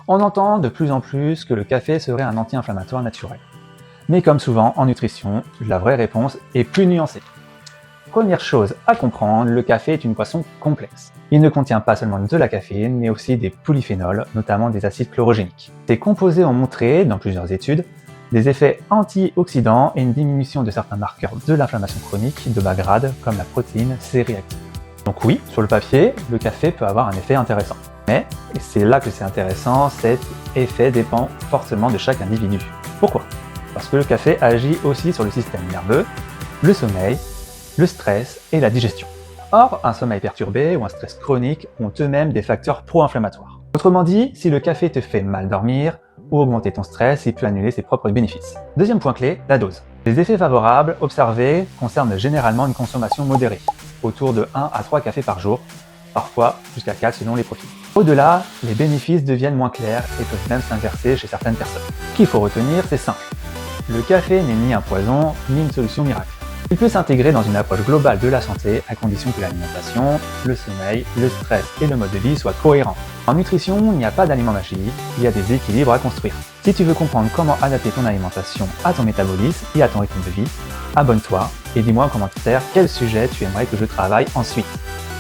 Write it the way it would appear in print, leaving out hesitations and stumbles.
On entend de plus en plus que le café serait un anti-inflammatoire naturel. Mais comme souvent en nutrition, la vraie réponse est plus nuancée. Première chose à comprendre, le café est une boisson complexe. Il ne contient pas seulement de la caféine, mais aussi des polyphénols, notamment des acides chlorogéniques. Ces composés ont montré, dans plusieurs études, des effets antioxydants et une diminution de certains marqueurs de l'inflammation chronique de bas grade, comme la protéine C-réactive. Donc oui, sur le papier, le café peut avoir un effet intéressant. Mais, et c'est là que c'est intéressant, cet effet dépend forcément de chaque individu. Pourquoi ? Parce que le café agit aussi sur le système nerveux, le sommeil, le stress et la digestion. Or, un sommeil perturbé ou un stress chronique ont eux-mêmes des facteurs pro-inflammatoires. Autrement dit, si le café te fait mal dormir ou augmenter ton stress, il peut annuler ses propres bénéfices. Deuxième point clé, la dose. Les effets favorables observés concernent généralement une consommation modérée, autour de 1 à 3 cafés par jour, parfois jusqu'à 4 selon les profils. Au-delà, les bénéfices deviennent moins clairs et peuvent même s'inverser chez certaines personnes. Ce qu'il faut retenir, c'est simple. Le café n'est ni un poison, ni une solution miracle. Il peut s'intégrer dans une approche globale de la santé à condition que l'alimentation, le sommeil, le stress et le mode de vie soient cohérents. En nutrition, il n'y a pas d'aliment magique, il y a des équilibres à construire. Si tu veux comprendre comment adapter ton alimentation à ton métabolisme et à ton rythme de vie, abonne-toi et dis-moi en commentaire quel sujet tu aimerais que je travaille ensuite.